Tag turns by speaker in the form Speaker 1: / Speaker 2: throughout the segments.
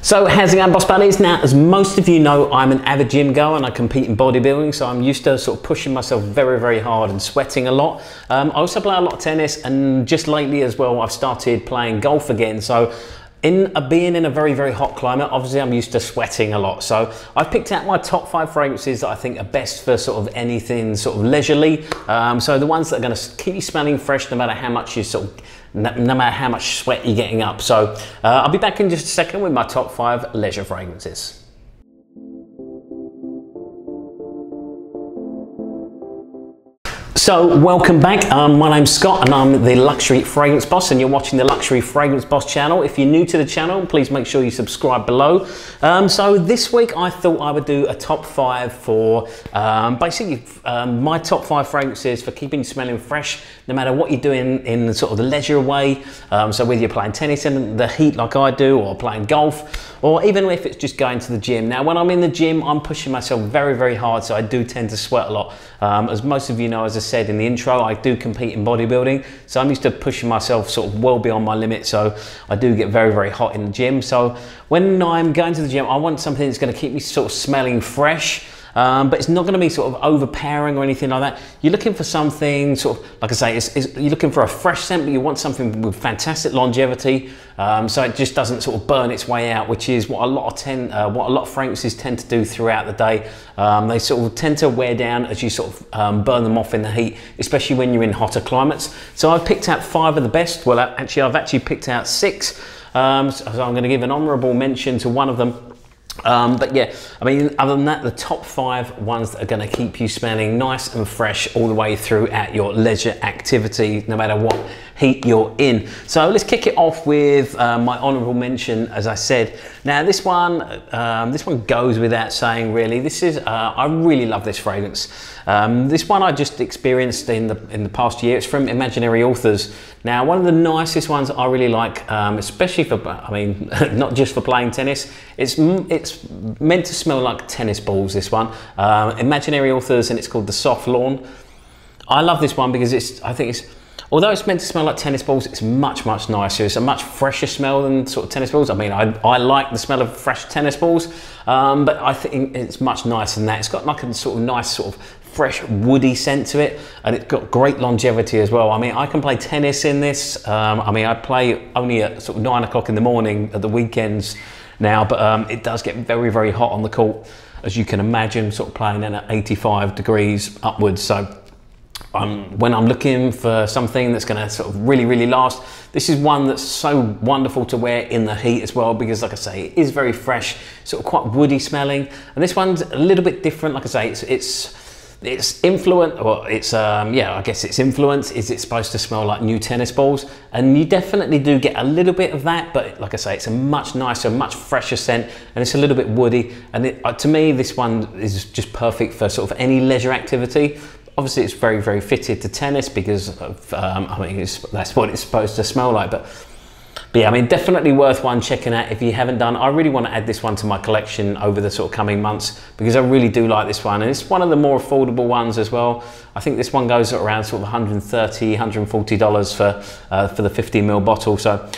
Speaker 1: So how's it going, boss buddies? Now, as most of you know, I'm an avid gym goer and I compete in bodybuilding, so I'm used to sort of pushing myself very, very hard and sweating a lot. I also play a lot of tennis, and just lately as well, I've started playing golf again. So being in a very, very hot climate, obviously I'm used to sweating a lot. So I've picked out my top 5 fragrances that I think are best for sort of anything sort of leisurely. So the ones that are going to keep you smelling fresh no matter how much you no matter how much sweat you're getting up. So I'll be back in just a second with my top 5 leisure fragrances. So welcome back, my name's Scott and I'm the Luxury Fragrance Boss, and you're watching the Luxury Fragrance Boss channel. If you're new to the channel, please make sure you subscribe below. So this week I thought I would do a top 5 for basically my top 5 fragrances for keeping you smelling fresh no matter what you're doing in sort of the leisure way. So whether you're playing tennis in the heat like I do, or playing golf, or even if it's just going to the gym. Now when I'm in the gym, I'm pushing myself very, very hard, so I do tend to sweat a lot. As most of you know, as I said in the intro, I do compete in bodybuilding, so I'm used to pushing myself sort of well beyond my limit, so I do get very, very hot in the gym. So when I'm going to the gym, I want something that's going to keep me sort of smelling fresh, but it's not going to be sort of overpowering or anything like that. You're looking for something sort of, like I say, you're looking for a fresh scent, but you want something with fantastic longevity, so it just doesn't sort of burn its way out, which is what a lot of fragrances tend to do throughout the day. They sort of tend to wear down as you sort of burn them off in the heat, especially when you're in hotter climates. So I've picked out 5 of the best. Well, I've actually picked out 6. So I'm going to give an honourable mention to one of them. But yeah, I mean, other than that, the top 5 ones that are going to keep you smelling nice and fresh all the way throughout your leisure activity, no matter what heat you're in. So let's kick it off with my honourable mention, as I said. Now this one goes without saying, really. This is I really love this fragrance. This one I just experienced in the past year. It's from Imaginary Authors. Now, one of the nicest ones I really like, especially for, I mean, not just for playing tennis. It's meant to smell like tennis balls, this one. Imaginary Authors, and it's called the Soft Lawn. I love this one because I think it's, although it's meant to smell like tennis balls, it's much, much nicer. It's a much fresher smell than sort of tennis balls. I mean, I like the smell of fresh tennis balls, but I think it's much nicer than that. It's got like a sort of nice sort of fresh woody scent to it, and it's got great longevity as well. I mean, I can play tennis in this. I mean, I play only at sort of 9 o'clock in the morning at the weekends now, but it does get very, very hot on the court, as you can imagine, sort of playing in at 85 degrees upwards. So when I'm looking for something that's going to sort of really, really last, this is one that's so wonderful to wear in the heat as well, because like I say, it is very fresh, sort of quite woody smelling. And this one's a little bit different. Like I say, it's influence, or it's yeah, I guess its influence is it's supposed to smell like new tennis balls, and you definitely do get a little bit of that, but like I say, it's a much nicer, much fresher scent, and it's a little bit woody. And to me, this one is just perfect for sort of any leisure activity. Obviously, it's very, very fitted to tennis because of, I mean, that's what it's supposed to smell like. But yeah, I mean, definitely worth one checking out if you haven't done. I really want to add this one to my collection over the sort of coming months, because I really do like this one, and it's one of the more affordable ones as well. I think this one goes at around sort of $130, $140 for the 15ml bottle. So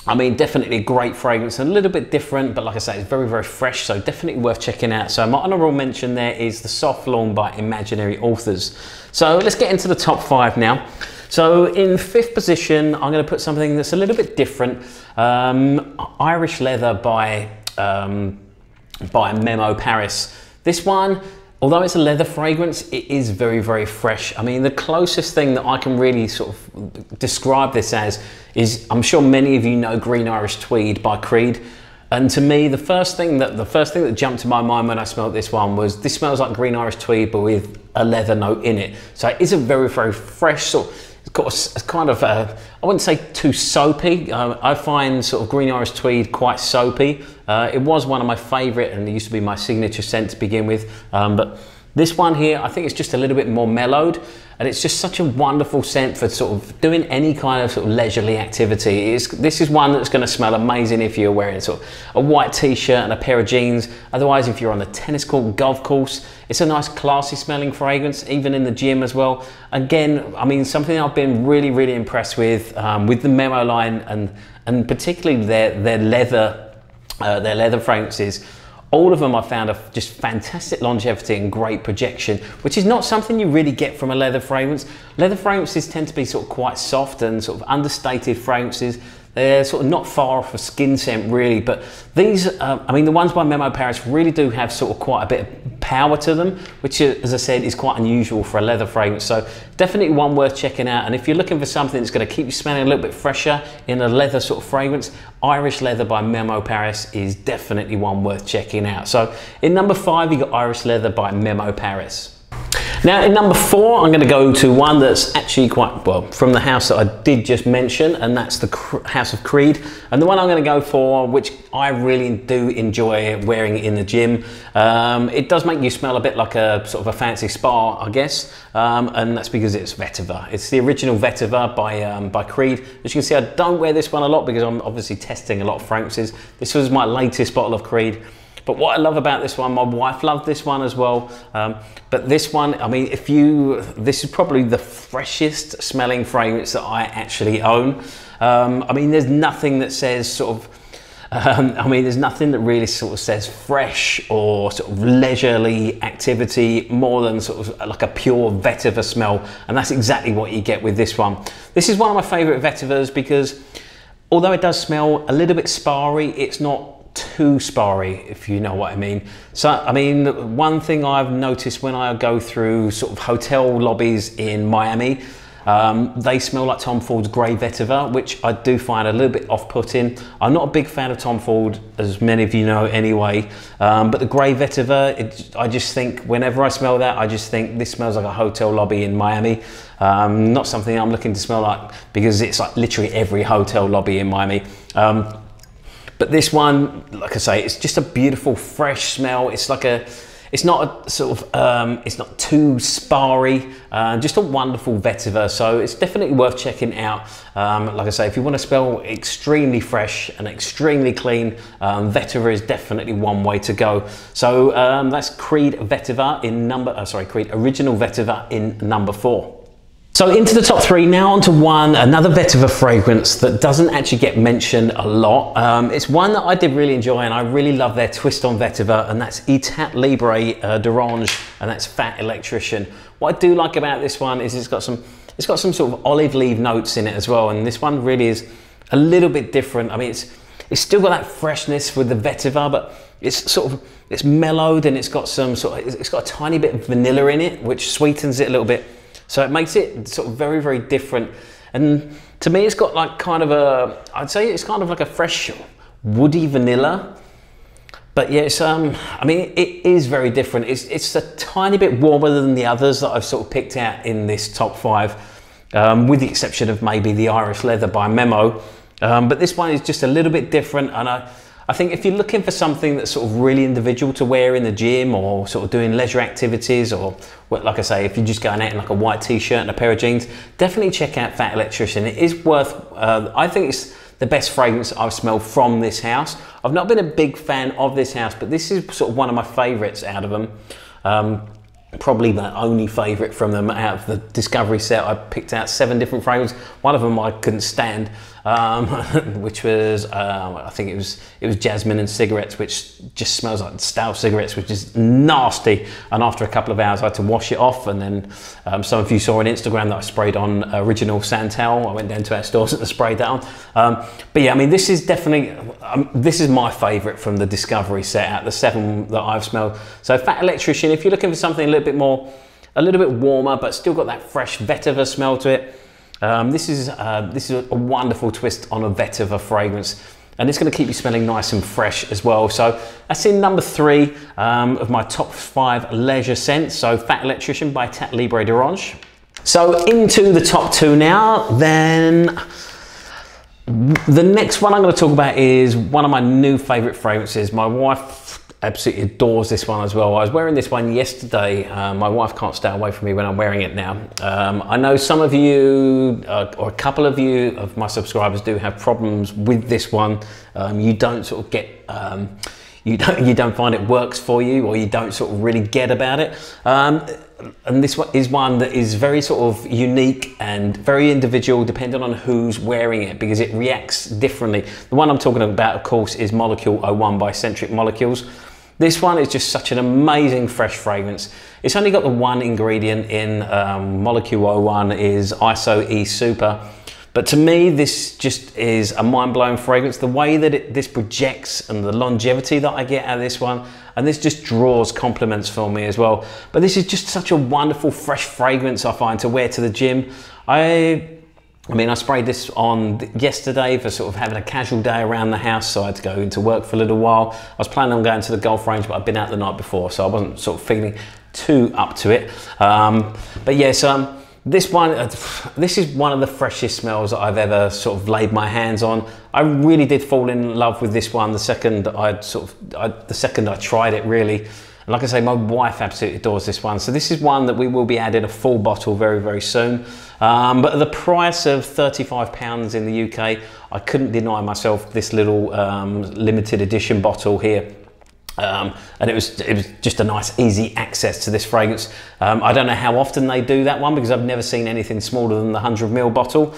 Speaker 1: I mean, definitely a great fragrance, a little bit different, but like I say, it's very, very fresh, so definitely worth checking out. So my honourable mention there is the Soft Lawn by Imaginary Authors. So let's get into the top 5 now. So in 5th position, I'm going to put something that's a little bit different. Irish Leather by Memo Paris. This one, although it's a leather fragrance, it is very, very fresh. I mean, the closest thing that I can really sort of describe this as is, I'm sure many of you know Green Irish Tweed by Creed. And to me, the first thing that jumped to my mind when I smelled this one was, this smells like Green Irish Tweed, but with a leather note in it. So it is a very, very fresh sort. It's got a kind of, I wouldn't say too soapy. I find sort of Green Irish Tweed quite soapy. It was one of my favourite, and it used to be my signature scent to begin with. But this one here, I think it's just a little bit more mellowed, and it's just such a wonderful scent for sort of doing any kind of sort of leisurely activity. This is one that's going to smell amazing if you're wearing sort of a white t-shirt and a pair of jeans. Otherwise, if you're on the tennis court, golf course, it's a nice classy smelling fragrance, even in the gym as well. Again, I mean, something I've been really, really impressed with the Memo line, and particularly their leather their leather fragrances. All of them I found are just fantastic longevity and great projection, which is not something you really get from a leather fragrance. Leather fragrances tend to be sort of quite soft and sort of understated fragrances. They're sort of not far off a skin scent really, but these, I mean the ones by Memo Paris really do have sort of quite a bit of power to them, which as I said is quite unusual for a leather fragrance. So definitely one worth checking out. And if you're looking for something that's going to keep you smelling a little bit fresher in a leather sort of fragrance, Irish Leather by Memo Paris is definitely one worth checking out. So in number 5 you got Irish Leather by Memo Paris. Now in number 4 I'm going to go to one that's actually quite, well, from the house that I did just mention, and that's the House of Creed. And the one I'm going to go for, which I really do enjoy wearing in the gym, it does make you smell a bit like a sort of a fancy spa, I guess, and that's because it's Vetiver. It's the original Vetiver by Creed. As you can see, I don't wear this one a lot because I'm obviously testing a lot of fragrances. This was my latest bottle of Creed. But what I love about this one, my wife loved this one as well. But this one, I mean, this is probably the freshest smelling fragrance that I actually own. I mean, there's nothing that says sort of, there's nothing that really sort of says fresh or sort of leisurely activity more than sort of like a pure vetiver smell. And that's exactly what you get with this one. This is one of my favorite vetivers because although it does smell a little bit sparry, it's not too sparry, if you know what I mean. So I mean, one thing I've noticed when I go through sort of hotel lobbies in Miami, they smell like Tom Ford's grey vetiver, which I do find a little bit off-putting. I'm not a big fan of Tom Ford, as many of you know anyway, but the grey vetiver, I just think whenever I smell that, I just think this smells like a hotel lobby in Miami. Not something I'm looking to smell like, because it's like literally every hotel lobby in Miami. But this one, like I say, it's just a beautiful, fresh smell. It's like it's not a sort of, it's not too sparry, just a wonderful vetiver. So it's definitely worth checking out. Like I say, if you want to smell extremely fresh and extremely clean, vetiver is definitely one way to go. So that's Creed Vetiver in Creed Original Vetiver in number 4. So into the top 3 now, onto another vetiver fragrance that doesn't actually get mentioned a lot. It's one that I did really enjoy and I really love their twist on vetiver, and that's Etat Libre d'Orange, and that's Fat Electrician. What I do like about this one is it's got some sort of olive leaf notes in it as well, and this one really is a little bit different. I mean, it's still got that freshness with the vetiver, but it's mellowed, and it's got a tiny bit of vanilla in it, which sweetens it a little bit. So it makes it sort of very, very different. And to me, it's got like kind of I'd say it's kind of like a fresh woody vanilla. But yeah, I mean, it is very different. It's a tiny bit warmer than the others that I've sort of picked out in this top 5, with the exception of maybe the Irish Leather by Memo. But this one is just a little bit different. And I think if you're looking for something that's sort of really individual to wear in the gym or sort of doing leisure activities, or like I say, if you're just going out in like a white t-shirt and a pair of jeans, definitely check out Fat Electrician. It is worth, I think it's the best fragrance I've smelled from this house. I've not been a big fan of this house, but this is sort of one of my favorites out of them. Probably the only favorite from them out of the Discovery set. I picked out 7 different fragrances. One of them I couldn't stand, which was I think it was jasmine and cigarettes, which just smells like stale cigarettes, which is nasty. And after a couple of hours I had to wash it off, and then some of you saw on Instagram that I sprayed on original Santal. I went down to our stores and sprayed that on. But yeah, I mean, this is definitely this is my favorite from the Discovery set out of the 7 that I've smelled. So Fat Electrician, if you're looking for something a little bit warmer, but still got that fresh vetiver smell to it. This is a wonderful twist on a vetiver fragrance, and it's going to keep you smelling nice and fresh as well. So that's in number 3 of my top 5 leisure scents. So Fat Electrician by Etat Libre d'Orange. So into the top 2 now. Then the next one I'm going to talk about is one of my new favorite fragrances. My wife absolutely adores this one as well. I was wearing this one yesterday. My wife can't stay away from me when I'm wearing it now. I know some of you, or a couple of you of my subscribers do have problems with this one. You don't sort of get you don't find it works for you, or you don't sort of really get about it. And this one is one that is very sort of unique and very individual depending on who's wearing it, because it reacts differently. The one I'm talking about, of course, is Molecule 01 by Centric Molecules. This one is just such an amazing fresh fragrance. It's only got the one ingredient in Molecule 01 is ISO E Super. But to me, this just is a mind-blowing fragrance. The way that this projects and the longevity that I get out of this one, and this just draws compliments for me as well. But this is just such a wonderful, fresh fragrance I find to wear to the gym. I mean, I sprayed this on yesterday for sort of having a casual day around the house, so I had to go into work for a little while. I was planning on going to the golf range, but I'd been out the night before, so I wasn't sort of feeling too up to it. But yes, this is one of the freshest smells that I've ever sort of laid my hands on. I really did fall in love with this one the second I tried it, really. And like I say, my wife absolutely adores this one. So this is one that we will be adding a full bottle very, very soon. But at the price of £35 in the UK, I couldn't deny myself this little limited edition bottle here. And it was just a nice easy access to this fragrance. I don't know how often they do that one, because I've never seen anything smaller than the 100ml bottle,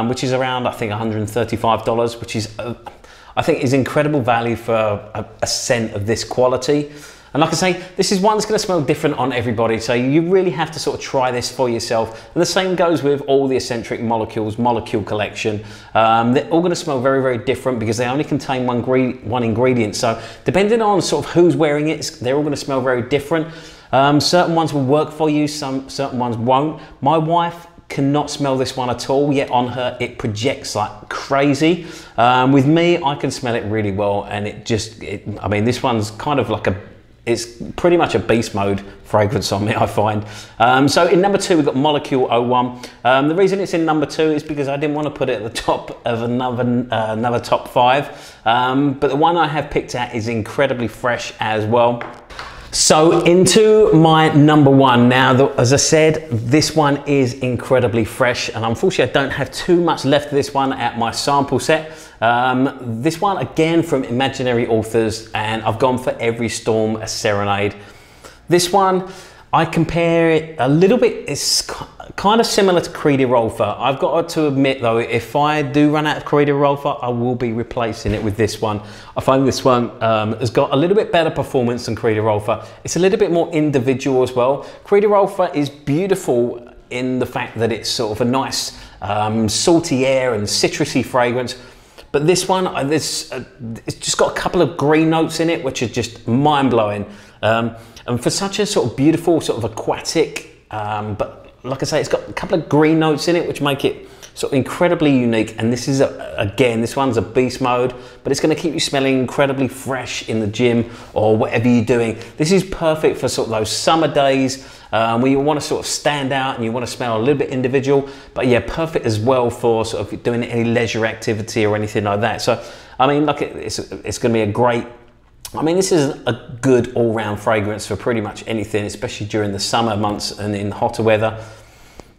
Speaker 1: which is around, I think, $135, which is I think is incredible value for a scent of this quality. And like I say, this is one that's going to smell different on everybody, so you really have to sort of try this for yourself. And the same goes with all the Eccentric Molecules molecule collection. They're all going to smell very, very different because they only contain one ingredient. So depending on sort of who's wearing it, they're all going to smell very different. Certain ones will work for you, certain ones won't. My wife cannot smell this one at all, yet on her it projects like crazy. With me, I can smell it really well, and I mean, this one's kind of like it's pretty much a beast mode fragrance on me, I find. So in number 2, we've got Molecule 01. The reason it's in number 2 is because I didn't want to put it at the top of another top 5. But the one I have picked out is incredibly fresh as well. So into my number 1. Now, as I said, this one is incredibly fresh, and unfortunately I don't have too much left of this one at my sample set. This one again from Imaginary Authors, and I've gone for Every Storm a Serenade. This one, I compare it a little bit, it's kind of similar to Creedy Rolfer. I've got to admit though, if I do run out of Creedy Rolfer, I will be replacing it with this one. I find this one has got a little bit better performance than Creedy Rolfer. It's a little bit more individual as well. Creedy Rolfer is beautiful in the fact that it's sort of a nice salty air and citrusy fragrance. But this one, it's just got a couple of green notes in it, which are just mind-blowing. And for such a sort of beautiful, sort of aquatic, but like I say, it's got a couple of green notes in it, which make it sort of incredibly unique. And this is, again, this one's a beast mode, but it's going to keep you smelling incredibly fresh in the gym or whatever you're doing. This is perfect for sort of those summer days where you want to sort of stand out and you want to smell a little bit individual, but yeah, perfect as well for sort of doing any leisure activity or anything like that. So, I mean, look, it's going to be a great, I mean, this is a good all-round fragrance for pretty much anything, especially during the summer months and in hotter weather.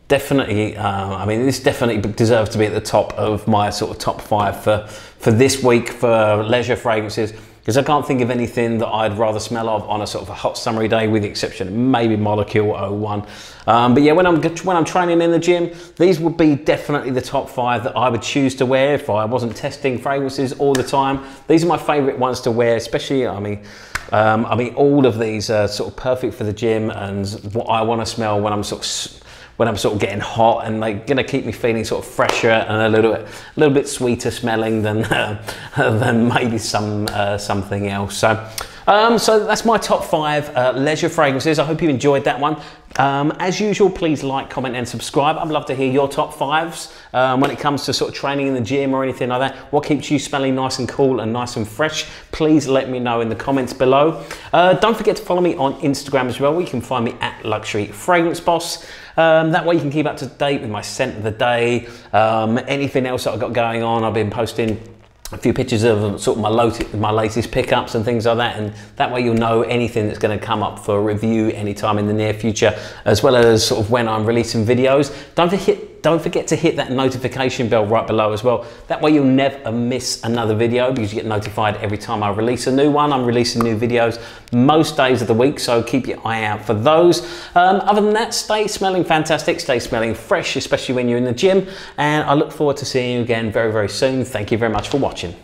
Speaker 1: Definitely, I mean, this definitely deserves to be at the top of my sort of top 5 for this week for leisure fragrances, because I can't think of anything that I'd rather smell of on a sort of a hot summery day, with the exception of maybe Molecule 01. But yeah, when I'm training in the gym, these would be definitely the top 5 that I would choose to wear if I wasn't testing fragrances all the time. These are my favorite ones to wear, especially, I mean, all of these are sort of perfect for the gym and what I want to smell when I'm sort of getting hot, and they're going to keep me feeling sort of fresher and a little bit sweeter smelling than maybe something else. So that's my top 5 leisure fragrances. I hope you enjoyed that one. As usual, please like, comment and subscribe. I'd love to hear your top 5s when it comes to sort of training in the gym or anything like that. What keeps you smelling nice and cool and nice and fresh? Please let me know in the comments below. Don't forget to follow me on Instagram as well, where you can find me at Luxury Fragrance Boss. That way you can keep up to date with my scent of the day, anything else that I've got going on. I've been posting a few pictures of sort of my latest pickups and things like that, and that way you'll know anything that's going to come up for review anytime in the near future, as well as sort of when I'm releasing videos. Don't don't forget to hit that notification bell right below as well. That way you'll never miss another video, because you get notified every time I release a new one. I'm releasing new videos most days of the week, so keep your eye out for those. Other than that, stay smelling fantastic, stay smelling fresh, especially when you're in the gym, and I look forward to seeing you again very, very soon. Thank you very much for watching.